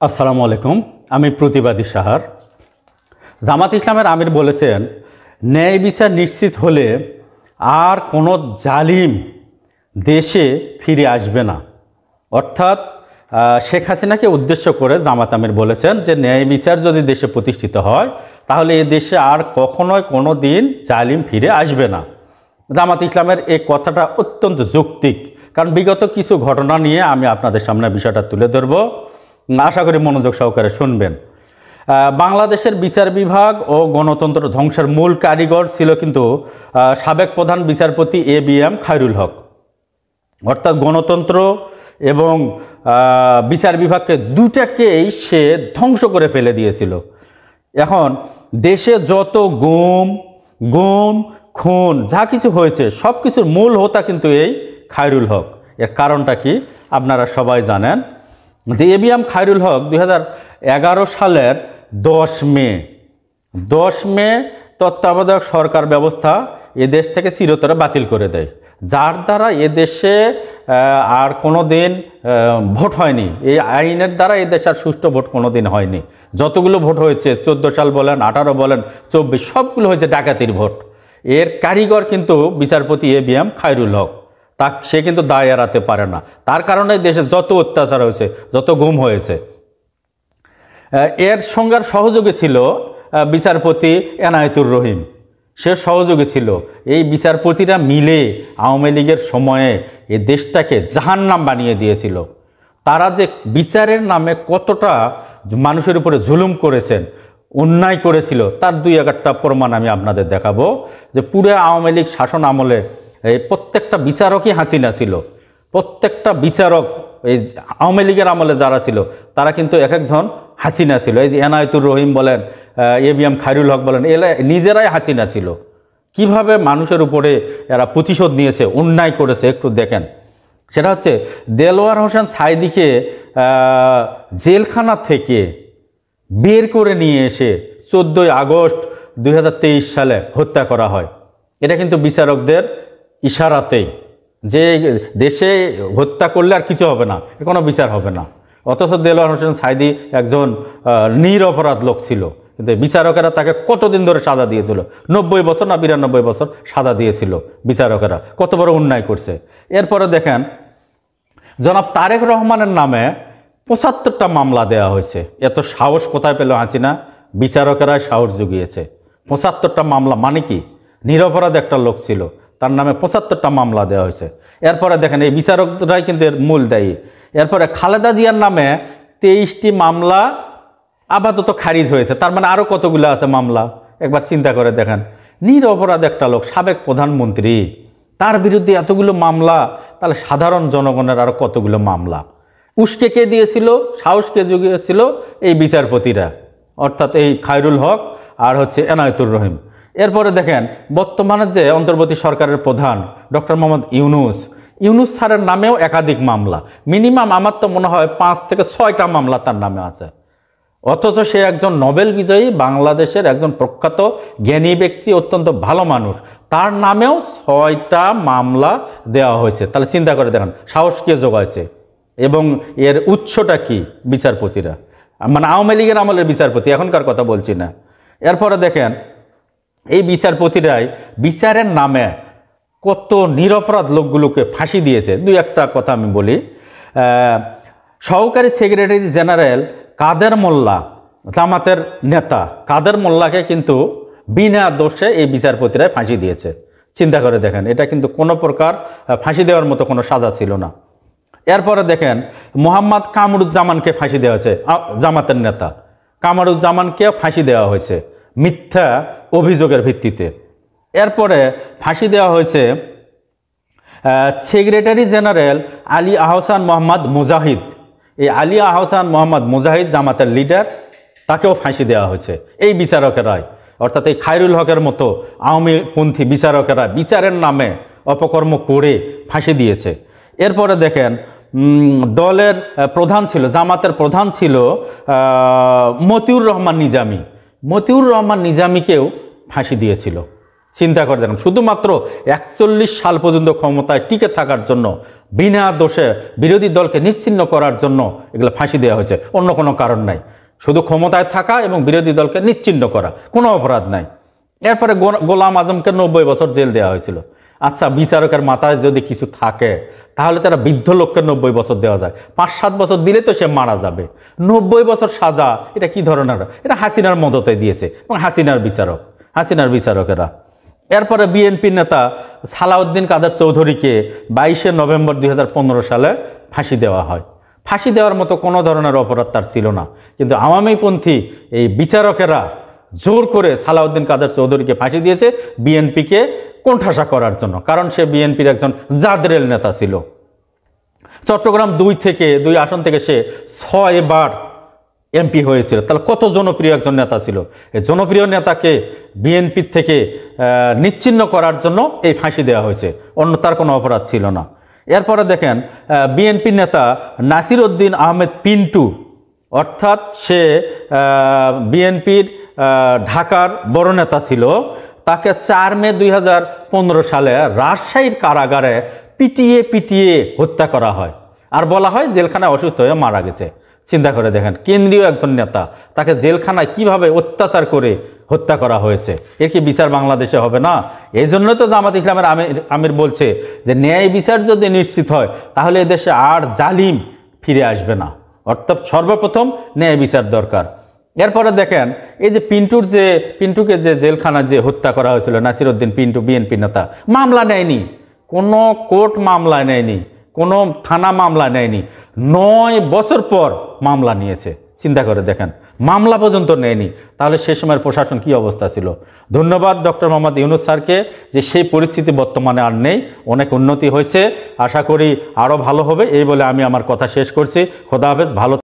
আসসালামু আলাইকুম। আমি প্রতিবাদী সাহার। জামাত ইসলামের আমির বলেছেন, ন্যায় বিচার নিশ্চিত হলে আর কোনো জালিম দেশে ফিরে আসবে না। অর্থাৎ শেখ হাসিনাকে উদ্দেশ্য করে জামাত আমির বলেছেন যে ন্যায় বিচার যদি দেশে প্রতিষ্ঠিত হয় তাহলে এই দেশে আর কখনোই কোনো দিন জালিম ফিরে আসবে না। জামাত ইসলামের এই কথাটা অত্যন্ত যৌক্তিক, কারণ বিগত কিছু ঘটনা নিয়ে আমি আপনাদের সামনে বিষয়টা তুলে ধরব। আশা করি মনোযোগ সহকারে শুনবেন। বাংলাদেশের বিচার বিভাগ ও গণতন্ত্র ধ্বংসের মূল কারিগর ছিল কিন্তু সাবেক প্রধান বিচারপতি এবিএম খায়রুল হক। অর্থাৎ গণতন্ত্র এবং বিচার বিভাগকে দুটাকেই সে ধ্বংস করে ফেলে দিয়েছিল। এখন দেশে যত গুম খুন যা কিছু হয়েছে সব কিছুর মূল হোতা কিন্তু এই খায়রুল হক। এর কারণটা কি আপনারা সবাই জানেন যে এবিএম খায়রুল হক 2011 সালের 10 মে তত্ত্বাবধায়ক সরকার ব্যবস্থা এদেশ থেকে চিরতরে বাতিল করে দেয়, যার দ্বারা এদেশে আর কোনো দিন ভোট হয়নি। এই আইনের দ্বারা এদেশে আর সুষ্ঠু ভোট কোনো দিন হয়নি। যতগুলো ভোট হয়েছে 14 সাল বলেন, 18 বলেন, 24 সবগুলো হয়েছে ডাকাতির ভোট। এর কারিগর কিন্তু বিচারপতি এবিএম খায়রুল হক। সে কিন্তু দায় এড়াতে পারে না। তার কারণে দেশে যত অত্যাচার হয়েছে, যত গুম হয়েছে। এর সঙ্গে সহযোগী ছিল বিচারপতি এনায়েতুর রহিম, সে সহযোগী ছিল। এই বিচারপতিরা মিলে আওয়ামী লীগের সময়ে এই দেশটাকে জাহান্নাম বানিয়ে দিয়েছিল। তারা যে বিচারের নামে কতটা মানুষের উপরে জুলুম করেছেন, অন্যায় করেছিল, তার 2-1টা প্রমাণ আমি আপনাদের দেখাবো। যে পুরো আওয়ামী লীগ শাসন আমলে এই প্রত্যেকটা বিচারকই হাসিনা ছিল। প্রত্যেকটা বিচারক এই আওয়ামী লীগের আমলে যারা ছিল তারা কিন্তু এক একজন হাসিনা ছিল। এই যে এনায়েতুর রহিম বলেন, এবিএম খায়রুল হক বলেন, এরা নিজেরাই হাসিনা ছিল। কিভাবে মানুষের উপরে এরা প্রতিশোধ নিয়েছে, অন্যায় করেছে একটু দেখেন। সেটা হচ্ছে দেলোয়ার হোসেন সাঈদীকে জেলখানা থেকে বের করে নিয়ে এসে 14 আগস্ট 2023 সালে হত্যা করা হয়। এটা কিন্তু বিচারকদের ইশারাতেই, যে দেশে হত্যা করলে আর কিছু হবে না, কোনো বিচার হবে না। অথচ দেলোয়ার হোসেন সাঈদী একজন নিরপরাধ লোক ছিল, কিন্তু বিচারকেরা তাকে কতদিন ধরে সাজা দিয়েছিল, 90 বছর না 92 বছর সাজা দিয়েছিল বিচারকেরা। কত বড় অন্যায় করছে। এরপরে দেখেন জনাব তারেক রহমানের নামে 75টা মামলা দেওয়া হয়েছে। এত সাহস কোথায় পেল হাসিনা? বিচারকেরাই সাহস জুগিয়েছে। 75টা মামলা মানে কি? নিরপরাধ একটা লোক ছিল, তার নামে 75টা মামলা দেওয়া হয়েছে। এরপরে দেখেন এই বিচারকরাই কিন্তু এর মূল দায়ী। এরপরে খালেদা জিয়ার নামে 23টি মামলা আপাতত খারিজ হয়েছে। তার মানে আরও কতগুলো আছে মামলা, একবার চিন্তা করে দেখেন। নিরপরাধ একটা লোক, সাবেক প্রধানমন্ত্রী, তার বিরুদ্ধে এতগুলো মামলা, তাহলে সাধারণ জনগণের আরও কতগুলো মামলা। উস্কে কে দিয়েছিল, সাহস কে জুগিয়েছিল? এই বিচারপতিরা, অর্থাৎ এই খায়রুল হক আর হচ্ছে এনায়েতুর রহিম। এরপরে দেখেন বর্তমানে যে অন্তর্বর্তী সরকারের প্রধান ডক্টর মোহাম্মদ ইউনূস স্যারের নামেও একাধিক মামলা। মিনিমাম আমার তো মনে হয় 5 থেকে 6টা মামলা তার নামে আছে। অথচ সে একজন নোবেল বিজয়ী, বাংলাদেশের একজন প্রখ্যাত জ্ঞানী ব্যক্তি, অত্যন্ত ভালো মানুষ, তার নামেও 6টা মামলা দেওয়া হয়েছে। তাহলে চিন্তা করে দেখেন সাহস কে জোগাইছে এবং এর উৎসটা কি? বিচারপতিরা, মানে আওয়ামী লীগের আমলের বিচারপতি, এখনকার কথা বলছি না। এরপরে দেখেন এই বিচারপতিরাই বিচারের নামে কত নিরপরাধ লোকগুলোকে ফাঁসি দিয়েছে। 2-1টা কথা আমি বলি। সহকারী সেক্রেটারি জেনারেল কাদের মোল্লা, জামাতের নেতা কাদের মোল্লাকে কিন্তু বিনা দোষে এই বিচারপতিরাই ফাঁসি দিয়েছে। চিন্তা করে দেখেন, এটা কিন্তু কোনো প্রকার ফাঁসি দেওয়ার মতো কোনো সাজা ছিল না। এরপরে দেখেন মোহাম্মদ কামরুজ্জামানকে ফাঁসি দেওয়া হয়েছে, জামাতের নেতা কামরুজ্জামানকে ফাঁসি দেওয়া হয়েছে মিথ্যা অভিযোগের ভিত্তিতে। এরপরে ফাঁসি দেওয়া হয়েছে সেক্রেটারি জেনারেল আলী আহসান মোহাম্মদ মুজাহিদ। এই আলী আহসান মোহাম্মদ মুজাহিদ জামাতের লিডার, তাকেও ফাঁসি দেওয়া হয়েছে এই বিচারকেরাই। অর্থাৎ এই খায়রুল হকের মতো আওয়ামীপন্থী বিচারকেরা বিচারের নামে অপকর্ম করে ফাঁসি দিয়েছে। এরপরে দেখেন দলের প্রধান ছিল, জামাতের প্রধান ছিল মতিউর রহমান নিজামীকেও ফাঁসি দিয়েছিল। চিন্তা করে দেখুন, শুধুমাত্র 41 সাল পর্যন্ত ক্ষমতায় টিকে থাকার জন্য, বিনা দোষে বিরোধী দলকে নিশ্চিহ্ন করার জন্য এগুলো ফাঁসি দেওয়া হয়েছে, অন্য কোনো কারণ নাই। শুধু ক্ষমতায় থাকা এবং বিরোধী দলকে নিশ্চিহ্ন করা, কোনো অপরাধ নাই। এরপরে গোলাম আজমকে 90 বছর জেল দেওয়া হয়েছিল। আচ্ছা, বিচারকের মাথায় যদি কিছু থাকে তাহলে তারা বৃদ্ধ লোককে 90 বছর দেওয়া যায়, 5-7 বছর দিলে তো সে মারা যাবে। 90 বছর সাজা, এটা কি ধরনের? এটা হাসিনার মদতে দিয়েছে এবং হাসিনার বিচারকেরা। এরপরে বিএনপির নেতা সালাউদ্দিন কাদের চৌধুরীকে 22শে নভেম্বর 2015 সালে ফাঁসি দেওয়া হয়। ফাঁসি দেওয়ার মতো কোনো ধরনের অপরাধ তার ছিল না, কিন্তু আওয়ামীপন্থী এই বিচারকেরা জোর করে সালাউদ্দিন কাদের চৌধুরীকে ফাঁসি দিয়েছে বিএনপিকে কোণঠাসা করার জন্য, কারণ সে বিএনপির একজন জাদরেল নেতা ছিল। চট্টগ্রাম 2 আসন থেকে সে 6 বার এমপি হয়েছিল। তাহলে কত জনপ্রিয় একজন নেতা ছিল। এই জনপ্রিয় নেতাকে বিএনপির থেকে নিশ্চিহ্ন করার জন্য এই ফাঁসি দেওয়া হয়েছে, অন্য তার কোনো অপরাধ ছিল না। এরপরে দেখেন বিএনপির নেতা নাসির উদ্দিন আহমেদ পিন্টু, অর্থাৎ সে বিএনপির ঢাকার বড় নেতা ছিল, তাকে 4 মে 2015 সালে রাজশাহীর কারাগারে পিটিয়ে হত্যা করা হয়, আর বলা হয় জেলখানায় অসুস্থ হয়ে মারা গেছে। চিন্তা করে দেখেন, কেন্দ্রীয় একজন নেতা, তাকে জেলখানায় কিভাবে অত্যাচার করে হত্যা করা হয়েছে। এর কি বিচার বাংলাদেশে হবে না? এই জন্য তো জামাত ইসলামের আমির বলছে যে ন্যায় বিচার যদি নিশ্চিত হয় তাহলে এদেশে আর জালিম ফিরে আসবে না, অর্থাৎ সর্বপ্রথম ন্যায় বিচার দরকার। এরপরে দেখেন এই যে পিন্টুকে যে জেলখানা যে হত্যা করা হয়েছিল, নাসির উদ্দিন পিন্টু বিএনপি নেতা, মামলা নেয়নি, কোনো কোর্ট মামলা নেয়নি, কোনো থানা মামলা নেয়নি। 9 বছর পর মামলা নিয়েছে। চিন্তা করে দেখেন, মামলা পর্যন্ত নেয়নি। তাহলে সে সময়ের প্রশাসন কি অবস্থা ছিল? ধন্যবাদ ডক্টর মোহাম্মদ ইউনূস স্যারকে যে সেই পরিস্থিতি বর্তমানে আর নেই, অনেক উন্নতি হয়েছে। আশা করি আরও ভালো হবে। এই বলে আমি আমার কথা শেষ করছি। খোদা হাফেজ, ভালো।